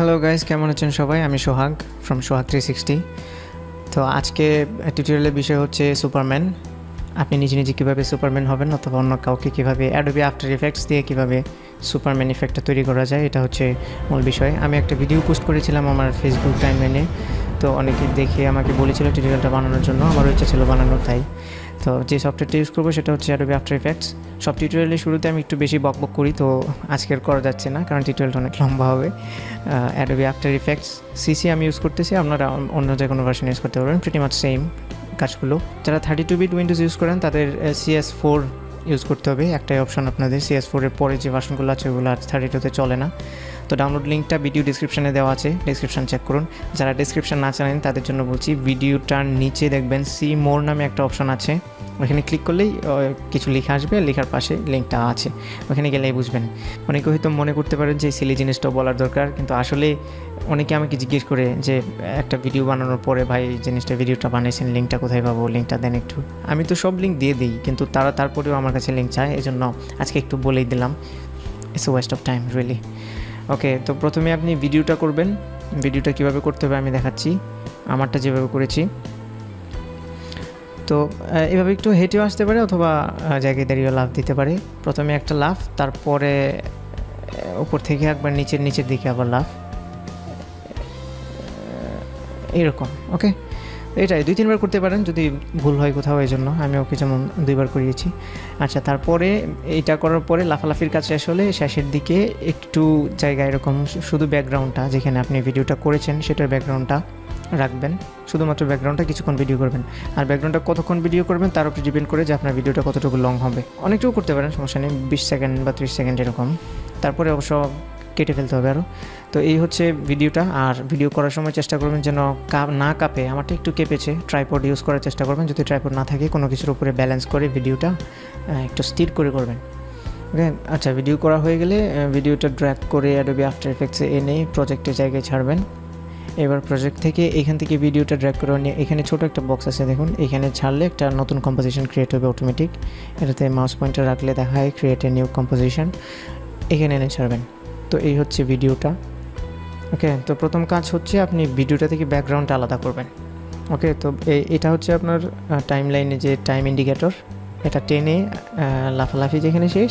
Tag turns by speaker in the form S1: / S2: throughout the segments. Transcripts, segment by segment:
S1: Hello guys, কেমন আছেন সবাই? আমি সোহাগ ফ্রম সোহাগ 360। তো আজকে টিউটোরিয়ালের বিষয় হচ্ছে সুপারম্যান। আপনি নিজে নিজে কীভাবে সুপারম্যান হবেন অথবা অন্য কাউকে কীভাবে অ্যাডোবি আফটার ইফেক্টস দিয়ে কীভাবে সুপারম্যান ইফেক্টটা তৈরি করা যায়, এটা হচ্ছে মূল বিষয়। আমি একটা ভিডিও পোস্ট করেছিলাম আমার ফেসবুক টাইমলাইনে, তো অনেকে দেখে আমাকে বলেছিল টিউটোরিয়ালটা বানানোর জন্য, আমারও ইচ্ছা ছিল বানানোর। তাই তো যে সফটওয়্যারটা ইউজ করবো সেটা হচ্ছে অ্যাডোবি আফটার ইফেক্টস। সব টিউটোরিয়ালের শুরুতে আমি একটু বেশি বকবক করি, তো আজকের করা যাচ্ছে না কারণ টিউটোরিয়ালটা অনেক লম্বা হবে। অ্যাডোবি আফটার ইফেক্টস সিসি আমি ইউজ করতেছি, আপনারা অন্য যে কোনো ভার্সন ইউজ করতে পারবেন, প্রিটি মাচ সেম কাজগুলো। যারা 32 বিট উইন্ডোজ ইউজ করেন তাদের CS4 ইউজ করতে হবে। একটাই অপশন আপনাদের, CS4-এর পরে যে ভার্সনগুলো আছে ওগুলো আর 32-তে চলে না। তো ডাউনলোড লিঙ্কটা ভিডিও ডিসক্রিপশানে দেওয়া আছে, ডিসক্রিপশান চেক করুন। যারা ডিসক্রিপশান না জানেন তাদের জন্য বলছি, ভিডিওটার নিচে দেখবেন সি মোর নামে একটা অপশন আছে, ওখানে ক্লিক করলেই কিছু লেখা আসবে, লেখার পাশে লিঙ্কটা আছে, ওখানে গেলেই বুঝবেন। অনেকে হয়তো মনে করতে পারেন যে সিলি জিনিসটাও বলার দরকার, কিন্তু আসলে অনেকে আমাকে জিজ্ঞেস করে যে একটা ভিডিও বানানোর পরে ভাই জিনিসটা ভিডিওটা বানিয়েছেন, লিঙ্কটা কোথায় পাবো, লিঙ্কটা দেন একটু। আমি তো সব লিঙ্ক দিয়ে দিই, কিন্তু তারা তারপরেও আমার কাছে লিঙ্ক চায়, এই জন্য আজকে একটু বলেই দিলাম। It's a waste of time really. Okay, তো প্রথমে আপনি ভিডিওটা করবেন। ভিডিওটা কীভাবে করতে হবে আমি দেখাচ্ছি, আমারটা যেভাবে করেছি। তো এভাবে একটু হেঁটেও আসতে পারে অথবা জায়গায় দাঁড়িয়েও লাফ দিতে পারে। প্রথমে একটা লাফ, তারপরে উপর থেকে একবার নিচের দিকে আবার লাফ, এরকম। ওকে, এটাই 2-3 বার করতে পারেন, যদি ভুল হয় কোথাও, এই জন্য আমি ওকে যেমন 2বার করিয়েছি। আচ্ছা, তারপরে এইটা করার পরে লাফালাফির কাজ শেষ হলে শেষের দিকে একটু জায়গা এরকম শুধু ব্যাকগ্রাউন্ডটা যেখানে আপনি ভিডিওটা করেছেন সেটার ব্যাকগ্রাউন্ডটা রাখবেন, শুধুমাত্র ব্যাকগ্রাউন্ডটা কিছুক্ষণ ভিডিও করবেন। আর ব্যাকগ্রাউন্ডটা কতক্ষণ ভিডিও করবেন তার উপর ডিপেন্ড করে যে আপনার ভিডিওটা কতটুকু লং হবে। অনেকটুকু করতে পারেন, সমস্যা নেই, 20 সেকেন্ড বা 30 সেকেন্ড এরকম। তারপরে অবশ্য কেটে ফেলতে হবে আরও। তো এই হচ্ছে ভিডিওটা। আর ভিডিও করার সময় চেষ্টা করবেন যেন না কাঁপে। আমারটা একটু কেঁপেছে, ট্রাইপড ইউজ করার চেষ্টা করবেন। যদি ট্রাইপড না থাকে কোনো কিছুর উপরে ব্যালেন্স করে ভিডিওটা একটু স্থির করে করবেন। ওকে, আচ্ছা, ভিডিও করা হয়ে গেলে ভিডিওটা ড্র্যাগ করে অ্যাডোবি আফটার ইফেক্টসে এনে প্রজেক্টের জায়গায় ছাড়বেন। এবার প্রজেক্ট থেকে এখান থেকে ভিডিওটা ড্র্যাগ করে নিয়ে এখানে ছোটো একটা বক্স আছে দেখুন, এখানে ছাড়লে একটা নতুন কম্পোজিশন ক্রিয়েট হবে অটোমেটিক। এটাতে মাউস পয়েন্টার রাখলে দেখায় ক্রিয়েট এ নিউ কম্পোজিশন, এখানে এনে ছাড়বেন। তো এই হচ্ছে ভিডিওটা। ওকে, তো প্রথম কাজ হচ্ছে আপনি ভিডিওটা থেকে ব্যাকগ্রাউন্ডটা আলাদা করবেন। ওকে, তো এটা হচ্ছে আপনার টাইম লাইনে যে টাইম ইন্ডিকেটর, এটা টেনে লাফালাফি যেখানে শেষ,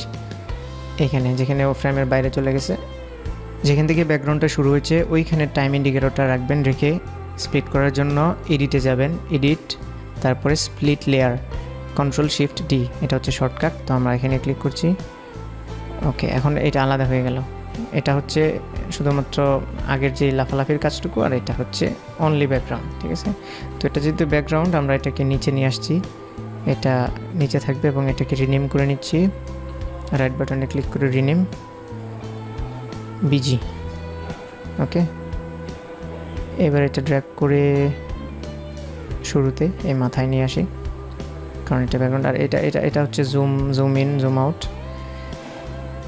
S1: এখানে যেখানে ও ফ্রেমের বাইরে চলে গেছে, যেখান থেকে ব্যাকগ্রাউন্ডটা শুরু হয়েছে ওইখানে টাইম ইন্ডিকেটরটা রাখবেন। রেখে স্প্লিট করার জন্য এডিটে যাবেন, এডিট, তারপরে স্প্লিট লেয়ার, Ctrl+Shift+D, এটা হচ্ছে শর্টকাট। তো আমরা এখানে ক্লিক করছি। ওকে, এখন এটা আলাদা হয়ে গেল। এটা হচ্ছে শুধুমাত্র আগের যে লাফালাফির কাজটুকু, আর এটা হচ্ছে অনলি ব্যাকগ্রাউন্ড, ঠিক আছে? তো এটা যেহেতু ব্যাকগ্রাউন্ড, আমরা এটাকে নিচে নিয়ে আসছি, এটা নিচে থাকবে এবং এটাকে রিনেম করে নিচ্ছি। রাইট বাটনে ক্লিক করে রিনেম BG। ওকে, এবার এটা ড্র্যাগ করে শুরুতে এই মাথায় নিয়ে আসি, কারণ এটা ব্যাকগ্রাউন্ড। আর এটা হচ্ছে জুম ইন জুম আউট,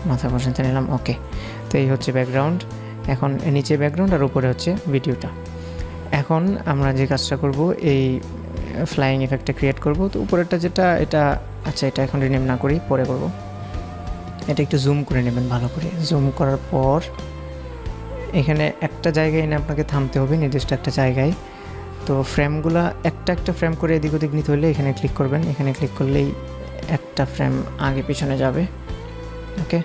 S1: মাথা পর্যন্ত নিলাম। ওকে, তো এই হচ্ছে ব্যাকগ্রাউন্ড। এখন নিচে ব্যাকগ্রাউন্ড আর উপরে হচ্ছে ভিডিওটা। এখন আমরা যে কাজটা করব, এই ফ্লাইং ইফেক্টটা ক্রিয়েট করব। তো উপরেরটা যেটা, এটা আচ্ছা, এটা এখন রিনেম না করি, পরে করব। এটা একটু জুম করে নেবেন ভালো করে। জুম করার পর এখানে একটা জায়গায় এনে আপনাকে থামতে হবে, নির্দিষ্ট একটা জায়গায়। তো ফ্রেমগুলো একটা ফ্রেম করে এদিক ওদিক নিতে হলে এখানে ক্লিক করবেন। এখানে ক্লিক করলেই একটা ফ্রেম আগে পিছনে যাবে। ওকে,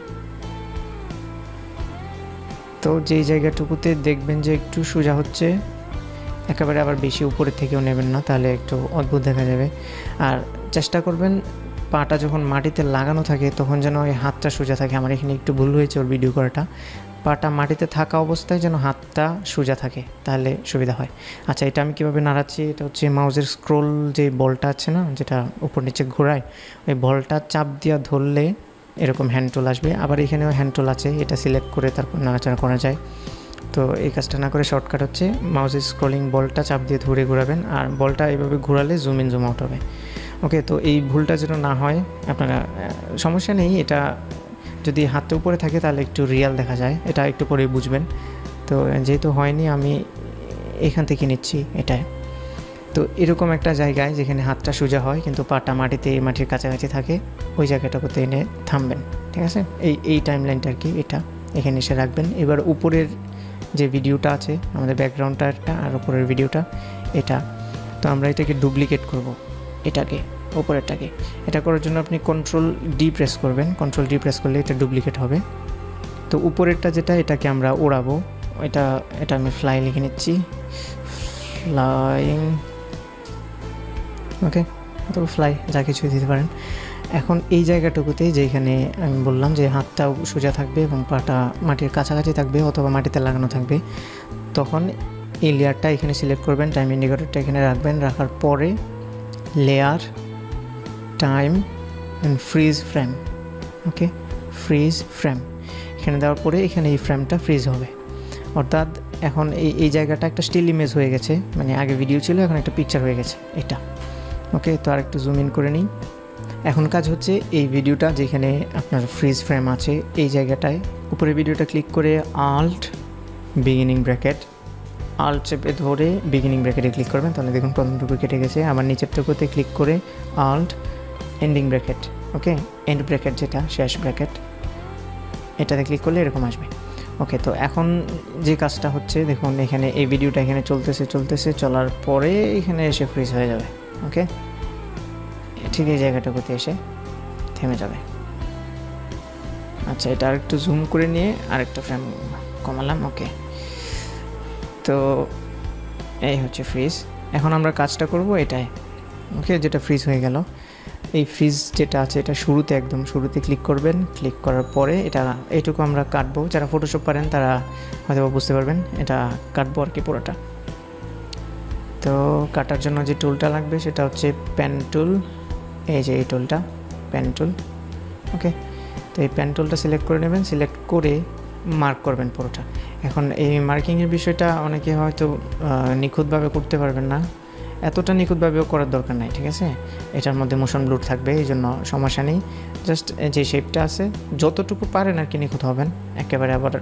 S1: তো যেই জায়গাটুকুতে দেখবেন যে একটু সোজা হচ্ছে, একেবারে আবার বেশি উপরের থেকেও নেবেন না, তাহলে একটু অদ্ভুত দেখা যাবে। আর চেষ্টা করবেন পাটা যখন মাটিতে লাগানো থাকে তখন যেন ওই হাতটা সোজা থাকে। আমার এখানে একটু ভুল হয়েছে ওর ভিডিও করাটা, পাটা মাটিতে থাকা অবস্থায় যেন হাতটা সোজা থাকে, তাহলে সুবিধা হয়। আচ্ছা, এটা আমি কীভাবে নাড়াচ্ছি, এটা হচ্ছে মাউসের স্ক্রোল যে বলটা আছে না, যেটা উপর নিচে ঘোরায়, ওই বলটা চাপ দিয়ে ধরলে এরকম হ্যান্ড টুল আসবে। আবার এখানেও হ্যান্ড টুল আছে, এটা সিলেক্ট করে তারপর নাড়াচাড়া করা যায়। তো এই কাজটা না করে শর্টকাট হচ্ছে মাউসের স্ক্রলিং বলটা চাপ দিয়ে ধরে ঘোরাবেন, আর বলটা এইভাবে ঘোরালে জুম ইন জুম আউট হবে। ওকে, তো এই ভুলটা যেন না হয় আপনারা, সমস্যা নেই, এটা যদি হাতের উপরে থাকে তাহলে একটু রিয়াল দেখা যায়, এটা একটু পরে বুঝবেন। তো যেহেতু হয়নি আমি এখান থেকে নিচ্ছি এটাই। তো এরকম একটা জায়গায় যেখানে হাতটা সোজা হয় কিন্তু পাটা মাটির কাছাকাছি থাকে, ওই জায়গাটাতে এনে থামবেন, ঠিক আছে? এই টাইম লাইনটা আর কি, এটা এখানে এসে রাখবেন। এবার উপরের যে ভিডিওটা আছে আমাদের ব্যাকগ্রাউন্ডটা একটা আর উপরের ভিডিওটা এটা। তো আমরা এটাকে ডুপ্লিকেট করব, এটাকে উপরেরটাকে। এটা করার জন্য আপনি কন্ট্রোল ডি প্রেস করবেন, কন্ট্রোল ডি প্রেস করলে এটা ডুপ্লিকেট হবে। তো উপরেরটা যেটা এটাকে আমরা ওড়াবো, এটা আমি ফ্লাই লিখে নিচ্ছি, ফ্লাইং, ওকে, তো ফ্লাই যা কিছু দিতে পারেন। এখন এই জায়গাটুকুতে যেখানে আমি বললাম যে হাতটাও সোজা থাকবে এবং পাটা মাটির কাছাকাছি থাকবে অথবা মাটিতে লাগানো থাকবে, তখন এই লেয়ারটা এখানে সিলেক্ট করবেন, টাইম ইন্ডিকেটরটা এখানে রাখবেন, রাখার পরে layer, time and fridge frame, okay, fridge frame এখানে দেওয়ার পরে এখানে এই ফ্রেমটা ফ্রিজ হবে। অর্থাৎ এখন এই জায়গাটা একটা স্টিল ইমেজ হয়ে গেছে, মানে আগে ভিডিও ছিল এখন একটা পিকচার হয়ে গেছে এটা, ওকে। তো আর একটু জুম ইন করে নিই। এখন কাজ হচ্ছে এই ভিডিওটা যেখানে আপনার ফ্রিজ ফ্রেম আছে এই জায়গাটায় উপরে ভিডিওটা ক্লিক করে আল্ট বিগিনিং ব্র্যাকেট, আল্ট চেপে ধরে বিগিনিং ব্র্যাকেটে ক্লিক করবেন, তাহলে দেখুন প্রথমটুকু কেটে গেছে। আবার নিচেরটুকুতে ক্লিক করে alt ending bracket, okay, end bracket যেটা শেষ ব্র্যাকেট, এটাতে ক্লিক করলে এরকম আসবে, ওকে। তো এখন যে কাজটা হচ্ছে দেখুন এখানে এই ভিডিওটা এখানে চলতেছে চলার পরে এখানে এসে ফ্রিজ হয়ে যাবে, ওকে, ঠিক এই জায়গাটাতে এসে থেমে যাবে। আচ্ছা, এটা আরেকটু জুম করে নিয়ে আরেকটা ফ্রেম কমালাম, ওকে। তো এই হচ্ছে ফ্রিজ। এখন আমরা কাজটা করব এটাই, ওকে, যেটা ফ্রিজ হয়ে গেল। এই ফ্রিজ যেটা আছে এটা শুরুতে, একদম শুরুতে ক্লিক করবেন, ক্লিক করার পরে এটা এইটুকু আমরা কাটবো। যারা ফটোশপ পারেন তারা হয়তো বুঝতে পারবেন, এটা কাটবো আর কি পুরোটা। তো কাটার জন্য যে টুলটা লাগবে সেটা হচ্ছে পেন টুল, এই যে এই টুলটা পেন টুল, ওকে। তো এই পেন টুলটা সিলেক্ট করে নেবেন, সিলেক্ট করে মার্ক করবেন পুরোটা। এখন এই মার্কিংয়ের বিষয়টা অনেকে হয়তো নিখুঁতভাবে করতে পারবেন না, এতটা নিখুঁতভাবেও করার দরকার নাই, ঠিক আছে। এটার মধ্যে মোশন ব্লুর থাকবে, এই জন্য সমস্যা নেই। জাস্ট যে শেপটা আছে যতটুকু পারেন আর কি নিখুঁত হবেন, একেবারে আবার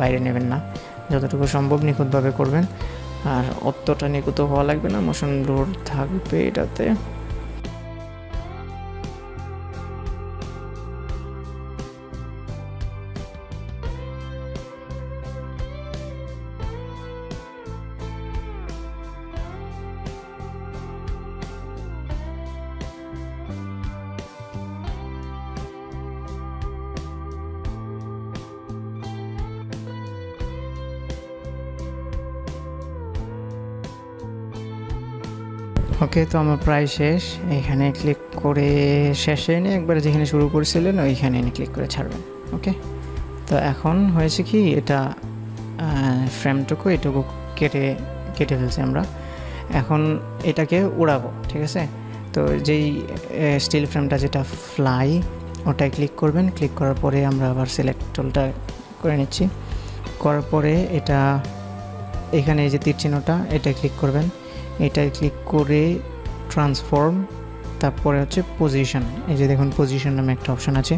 S1: বাইরে নেবেন না, যতটুকু সম্ভব নিখুঁতভাবে করবেন। আর অতটা নিখুঁত হওয়া লাগবে না, মোশন ব্লুর থাকবে এটাতে। ওকে, তো আমার প্রায় শেষ। এখানে ক্লিক করে শেষে এনে একবারে যেখানে শুরু করেছিলেন ওইখানে এনে ক্লিক করে ছাড়বেন, ওকে। তো এখন হয়েছে কি, এটা ফ্রেমটুকু এটুকু কেটে ফেলছি আমরা। এখন এটাকে উড়াবো, ঠিক আছে। তো যেই স্টিল ফ্রেমটা যেটা ফ্লাই, ওটায় ক্লিক করবেন, ক্লিক করার পরে আমরা আবার সিলেক্ট টুলটা করে নিচ্ছি, করার পরে এটা এখানে এই যে তীর চিহ্নটা এটা ক্লিক করবেন, এটাই ক্লিক করে ট্রান্সফর্ম, তারপরে হচ্ছে পজিশন, এই যে দেখুন পজিশন নামে একটা অপশান আছে।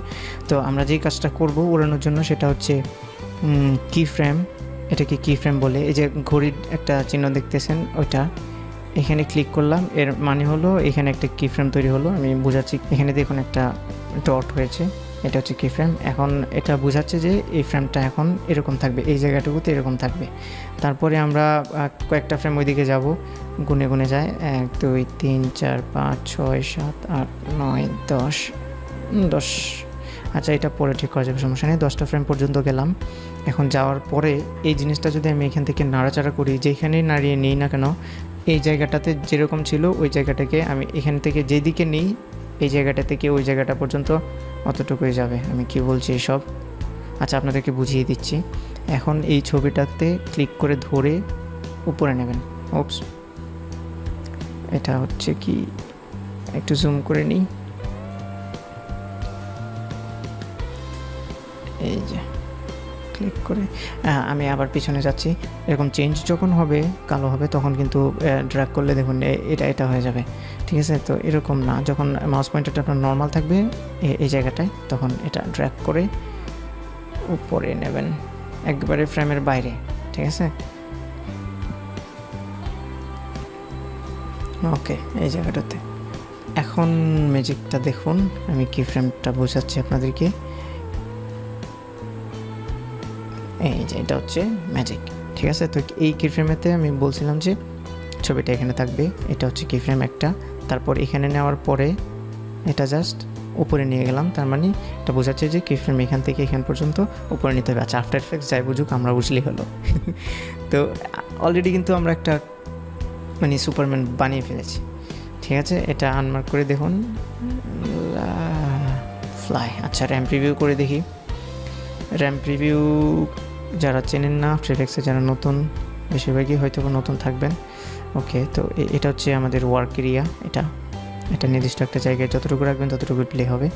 S1: তো আমরা যেই কাজটা করব উড়ানোর জন্য সেটা হচ্ছে কি ফ্রেম, এটাকে কি ফ্রেম বলে। এই যে ঘড়ির একটা চিহ্ন দেখতেছেন ওইটা, এখানে ক্লিক করলাম, এর মানে হলো এখানে একটা কি ফ্রেম তৈরি হলো। আমি বোঝাচ্ছি, এখানে দেখুন একটা ডট হয়েছে, এটা হচ্ছে কি ফ্রেম। এখন এটা বোঝাচ্ছে যে এই ফ্রেমটা এখন এরকম থাকবে, এই জায়গাটুকুতে এরকম থাকবে। তারপরে আমরা কয়েকটা ফ্রেম ওইদিকে যাব, গুনে গুনে যায় 1 2 3 4 5 6 7 8 9 10। আচ্ছা, এটা পরে ঠিক করা যাবে, সমস্যা নেই। 10টা ফ্রেম পর্যন্ত গেলাম। এখন যাওয়ার পরে এই জিনিসটা যদি আমি এখান থেকে নাড়াচাড়া করি, যেখানেই নাড়িয়ে নিই না কেন, এই জায়গাটাতে যেরকম ছিল ওই জায়গাটাকে আমি এখান থেকে যেদিকে নিই এই জায়গাটা থেকে ওই জায়গাটা পর্যন্ত অতটুকুই যাবে। আমি কি বলছি সব, আচ্ছা আপনাদেরকে বুঝিয়ে দিচ্ছি। এখন এই ছবিটাতে ক্লিক করে ধরে উপরে নেবেন। ওপস, এটা হচ্ছে কি, একটু জুম করে নিই, এই যে ক্লিক করে আমি আবার পিছনে যাচ্ছি। এরকম চেঞ্জ যখন হবে, কালো হবে, তখন কিন্তু ড্র্যাগ করলে দেখুন এটা হয়ে যাবে, ঠিক আছে। তো এরকম না, যখন মাউস পয়েন্টারটা আপনার নর্মাল থাকবে এই জায়গাটায়, তখন এটা ড্র্যাগ করে উপরে নেবেন, একবারে ফ্রেমের বাইরে, ঠিক আছে। ওকে, এই জায়গাটাতে এখন ম্যাজিকটা দেখুন, আমি কি ফ্রেমটা বোঝাচ্ছি আপনাদেরকে। এই যে এটা হচ্ছে ম্যাজিক, ঠিক আছে। তো এই কি ফ্রেমেতে আমি বলছিলাম যে ছবিটা এখানে থাকবে, এটা হচ্ছে কি ফ্রেম একটা, তারপর এখানে নেওয়ার পরে এটা জাস্ট উপরে নিয়ে গেলাম, তার মানে এটা বোঝাচ্ছে যে কি ফ্রেম এখান থেকে এখান পর্যন্ত উপরে নিতে হবে। আচ্ছা, আফটার এফেক্টস যাই বুঝুক, আমরা বুঝলেই হলো। তো অলরেডি কিন্তু আমরা একটা মানে সুপারম্যান বানিয়ে ফেলেছি, ঠিক আছে। এটা আনমার্ক করে দেখুন, ফ্লাই। আচ্ছা, র্যাম্প রিভিউ করে দেখি। র্যাম্প রিভিউ যারা চেনেন না আফটার এফেক্টসে, যারা নতুন, বেশিরভাগই হয়তো নতুন থাকবেন। ওকে, তো এটা হচ্ছে আমাদের ওয়ার্ক এরিয়া। এটা নির্দিষ্ট একটা জায়গায় যতটুকু রাখবেন ততটুকু প্লে হবে।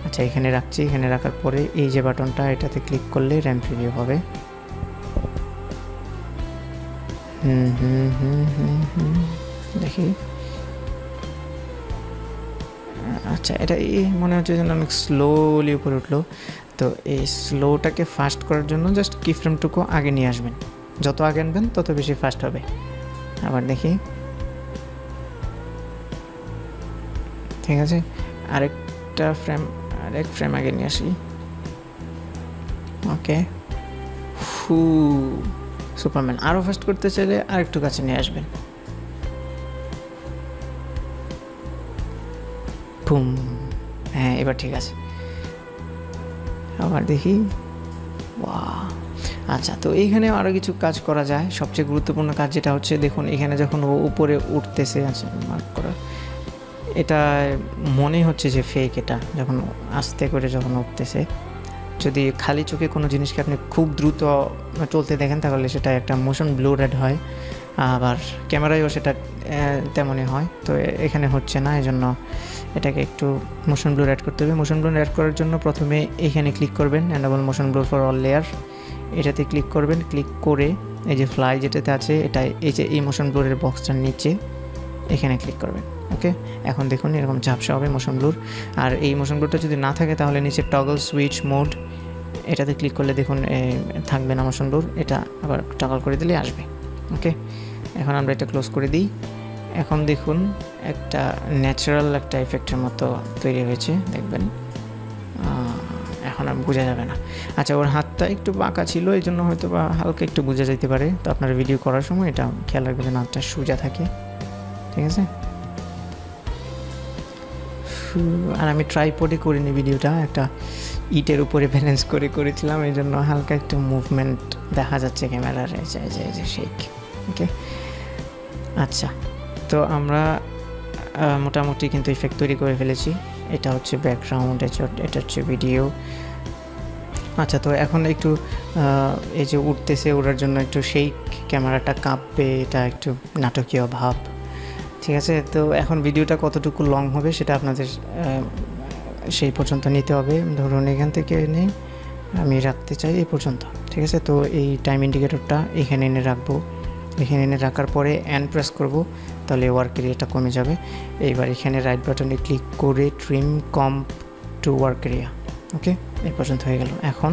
S1: আচ্ছা, এখানে রাখছি। এখানে রাখার পরে এই যে বাটনটা, এটাতে ক্লিক করলে র্যাম্প রিভিউ হবে। দেখি। আচ্ছা, এটা মনে হচ্ছে যেন অনেক স্লোলি উপরে উঠলো। তো এই স্লোটাকে ফাস্ট করার জন্য জাস্ট কি ফ্রেমটুকু আগে নিয়ে আসবেন, যত আগে আনবেন তত বেশি ফাস্ট হবে। আবার দেখি, ঠিক আছে। আরেক ফ্রেম আগে নিয়ে আসি। ওকে, সুপারম্যান। আরও ফাস্ট করতে চাইলে আরেকটু কাছে নিয়ে আসবেন। বুম, হ্যাঁ এবার ঠিক আছে। আবার দেখি, বাহ। আচ্ছা, তো এইখানে আরও কিছু কাজ করা যায়। সবচেয়ে গুরুত্বপূর্ণ কাজ যেটা হচ্ছে, দেখুন এখানে যখন ও উপরে উঠতেছে, আছে মার্ক করা, এটা মনে হচ্ছে যে ফেক। এটা যখন আস্তে করে যখন উঠতেছে, যদি খালি চোখে কোনো জিনিসকে আপনি খুব দ্রুত চলতে দেখেন তাহলে সেটা একটা মোশন ব্লুর অ্যাড হয়, আবার ক্যামেরায়ও সেটা তেমনই হয়। তো এখানে হচ্ছে না, এই জন্য এটাকে একটু মোশন ব্লুর অ্যাড করতে হবে। মোশন ব্লুর অ্যাড করার জন্য প্রথমে এখানে ক্লিক করবেন, enable motion blur for all layer, এটাতে ক্লিক করবেন। ক্লিক করে এই যে ফ্লাই যেটাতে আছে, এটা এই যে এই মোশন ব্লুরের বক্সটার নিচে এখানে ক্লিক করবেন। ওকে, এখন দেখুন এরকম ঝাপসা হবে মোশন ব্লুর। আর এই মোশন ব্লুরটা যদি না থাকে তাহলে নিচে টগল সুইচ মোড, এটাতে ক্লিক করলে দেখুন থাকবে না মোশন ব্লুর, এটা আবার টগল করে দিলে আসবে। ওকে, এখন আমরা এটা ক্লোজ করে দিই। এখন দেখুন একটা ন্যাচারাল একটা এফেক্টের মতো তৈরি হয়েছে, দেখবেন। এখন আর বোঝা যাবে না। আচ্ছা, ওর হাতটা একটু বাঁকা ছিল, এই জন্য হয়তো বা হালকা একটু বোঝা যেতে পারে। তো আপনারা ভিডিও করার সময় এটা খেয়াল রাখবেন যেন হাতটা সোজা থাকে, ঠিক আছে। আর আমি ট্রাইপডে করিনি ভিডিওটা, একটা ইটের উপরে ব্যালেন্স করে করেছিলাম, এই জন্য হালকা একটু মুভমেন্ট দেখা যাচ্ছে ক্যামেরার, এই যে শেক। ওকে, আচ্ছা, তো আমরা মোটামুটি কিন্তু ইফেক্ট তৈরি করে ফেলেছি। এটা হচ্ছে ব্যাকগ্রাউন্ড, এটা হচ্ছে ভিডিও। আচ্ছা, তো এখন একটু এই যে উঠতেছে, ওড়ার জন্য একটু শেক, ক্যামেরাটা কাঁপবে, এটা একটু নাটকীয় ভাব, ঠিক আছে। তো এখন ভিডিওটা কতটুকু লং হবে সেটা আপনাদের সেই পর্যন্ত নিতে হবে। ধরুন এখান থেকে এনে আমি রাখতে চাই এই পর্যন্ত, ঠিক আছে। তো এই টাইম ইন্ডিকেটরটা এখানে এনে রাখবো। এখানে এনে রাখার পরে অ্যান্ড প্রেস করব, তাহলে ওয়ার্ক এরিয়াটা কমে যাবে। এইবার এখানে রাইট বাটনে ক্লিক করে trim comp to work area. Okay, এই পর্যন্ত হয়ে গেল। এখন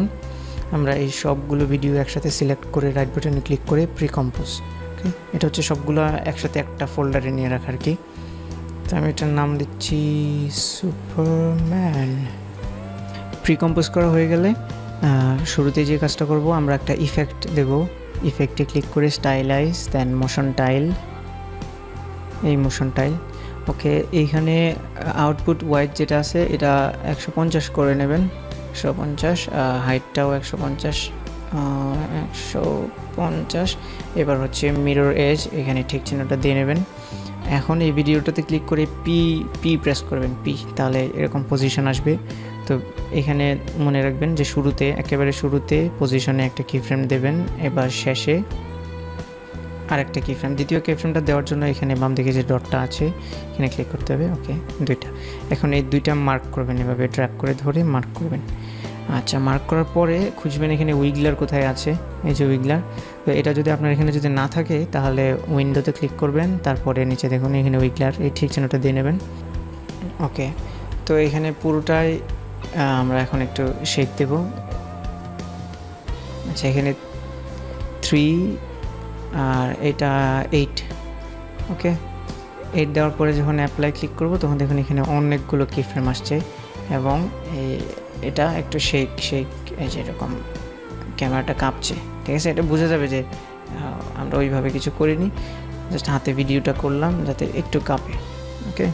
S1: আমরা এই সবগুলো ভিডিও একসাথে সিলেক্ট করে রাইট বাটনে ক্লিক করে প্রি কম্পোজ। ওকে, এটা হচ্ছে সবগুলো একসাথে একটা ফোল্ডারে নিয়ে রাখার কি। তো আমি এটার নাম দিচ্ছি সুপারম্যান। প্রি কম্পোজ করা হয়ে গেলে শুরুতে যে কাজটা করব, আমরা একটা ইফেক্ট দেব। ইফেক্টে ক্লিক করে স্টাইলাইজ, দেন মোশন টাইল, এই মোশন টাইল। ওকে, এইখানে আউটপুট ওয়াইড যেটা আছে এটা 150 করে নেবেন, 150। হাইটটাও 150। এবার হচ্ছে মিরর এজ, এখানে ঠিক চিহ্নটা দিয়ে নেবেন। এখন এই ভিডিওটাতে ক্লিক করে পি প্রেস করবেন, পি, তাহলে এরকম পজিশন আসবে। তো এখানে মনে রাখবেন যে শুরুতে, একেবারে শুরুতে পজিশনে একটা কি ফ্রেম দেবেন, এবার শেষে আরেকটা কি ফ্রেম। দ্বিতীয় কি ফ্রেমটা দেওয়ার জন্য এখানে বাম দিকে যে ডটটা আছে এখানে ক্লিক করতে হবে। ওকে, দুইটা। এখন এই দুইটা মার্ক করবেন, এভাবে ড্র্যাগ করে ধরে মার্ক করবেন। আচ্ছা, মার্ক করার পরে খুঁজবেন এখানে উইগলার কোথায় আছে, এই যে উইগলার। তো এটা যদি আপনার এখানে যদি না থাকে তাহলে উইন্ডোতে ক্লিক করবেন, তারপরে নিচে দেখুন এখানে উইগলার, এই ঠিক চিহ্নটা দিয়ে নেবেন। ওকে, তো এখানে পুরোটাই আমরা এখন একটু শেক দেব। আচ্ছা, এখানে 3 আর এটা 8। ওকে, 8 দেওয়ার পরে যখন অ্যাপ্লাই ক্লিক করব তখন দেখুন এখানে অনেকগুলো কি ফ্রেম আসছে, এবং এটা একটু শেক এই যে এরকম ক্যামেরাটা কাঁপছে, ঠিক আছে? এটা বোঝা যাবে যে আমরা ওইভাবে কিছু করিনি, জাস্ট হাতে ভিডিওটা করলাম যাতে একটু কাঁপে। ওকে,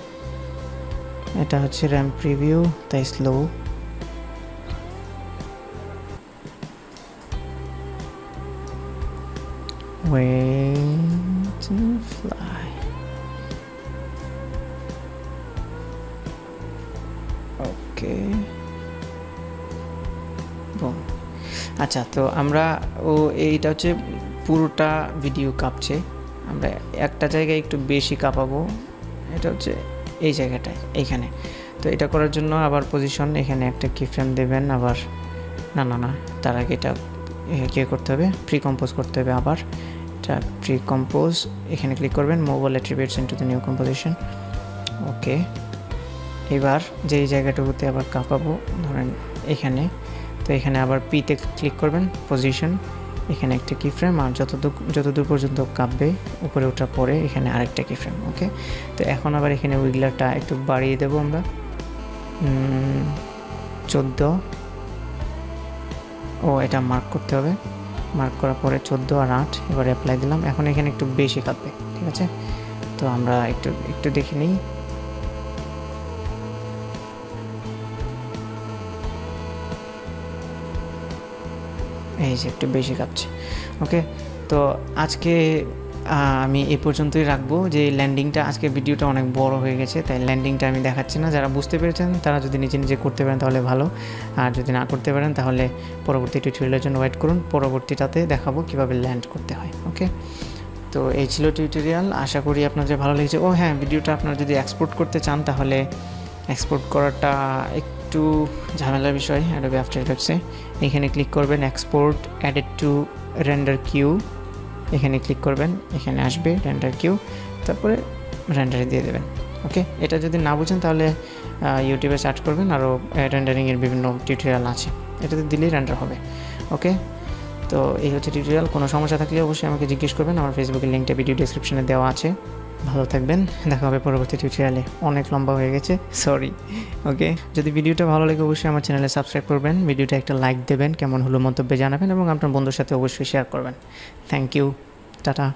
S1: এটা হচ্ছে র্যাম প্রিভিউ, তাই স্লো। Wait to fly. ওকে, আচ্ছা, তো আমরা এইটা হচ্ছে পুরোটা ভিডিও কাঁপছে, আমরা একটা জায়গায় একটু বেশি কাঁপাবো, এটা হচ্ছে এই জায়গাটায়, এইখানে। তো এটা করার জন্য আবার পজিশন, এখানে একটা কি ফ্রেম দেবেন, আবার না তার আগে এটা কি করতে হবে, প্রি কম্পোজ করতে হবে। আবার এটা প্রি কম্পোজ, এখানে ক্লিক করবেন, move all attributes into the new composition. Okay, এবার যেই জায়গাটুকুতে আবার কাঁপাবো, ধরেন এখানে, তো এখানে আবার পিতে ক্লিক করবেন, পজিশন, এখানে একটা কি ফ্রেম, আর যতদূর পর্যন্ত কাঁপবে উপরে ওঠার পরে এখানে আরেকটা কি ফ্রেম। ওকে, তো এখন আবার এখানে উইগলারটা একটু বাড়িয়ে দেবো আমরা, 14, এটা মার্ক করতে হবে, মার্ক করার পরে 14 আর 8, এবার অ্যাপ্লাই দিলাম। এখন এখানে একটু বেশি কাঁপবে, ঠিক আছে? তো আমরা একটু দেখে নিই। এই যে একটু বেশি কাঁপছে। ওকে, তো আজকে আমি এই পর্যন্তই রাখবো। যে ল্যান্ডিংটা, আজকে ভিডিওটা অনেক বড় হয়ে গেছে, তাই ল্যান্ডিংটা আমি দেখাচ্ছি না। যারা বুঝতে পেরেছেন তারা যদি নিজে করতে পারেন তাহলে ভালো, আর যদি না করতে পারেন তাহলে পরবর্তী টিউটোরিয়ালের জন্য ওয়েট করুন, পরবর্তীটাতে দেখাবো কিভাবে ল্যান্ড করতে হয়। ওকে, তো এই ছিল টিউটোরিয়াল, আশা করি আপনাদের ভালো লেগেছে। হ্যাঁ, ভিডিওটা আপনারা যদি এক্সপোর্ট করতে চান তাহলে এক্সপোর্ট করাটা একটু ঝামেলার বিষয়। অ্যাডোবি আফটার এফেক্টসে এখানে ক্লিক করবেন, export added to render queue, এখানে ক্লিক করবেন, এখানে আসবে রেন্ডার কিউ, তারপরে রেন্ডারে দিয়ে দেবেন। ওকে, এটা যদি না বুঝেন তাহলে ইউটিউবে সার্চ করবেন, আরও রেন্ডারিংয়ের বিভিন্ন টিউটোরিয়াল আছে, এটাতে দিলেই রেন্ডার হবে। ওকে, তো এই হচ্ছে টিউটোরিয়াল। কোনো সমস্যা থাকলে অবশ্যই আমাকে জিজ্ঞেস করবেন, আমার ফেসবুকের লিঙ্কটা ভিডিও ডেসক্রিপশনে দেওয়া আছে। ভালো থাকবেন, দেখা হবে পরবর্তী টিউটোরিয়ালে। অনেক লম্বা হয়ে গেছে, সরি। ওকে, যদি ভিডিওটা ভালো লাগে অবশ্যই আমার চ্যানেলে সাবস্ক্রাইব করবেন, ভিডিওটা একটা লাইক দেবেন, কেমন হলো মন্তব্যে জানাবেন, এবং আপনার বন্ধুর সাথে অবশ্যই শেয়ার করবেন। Thank you, tata.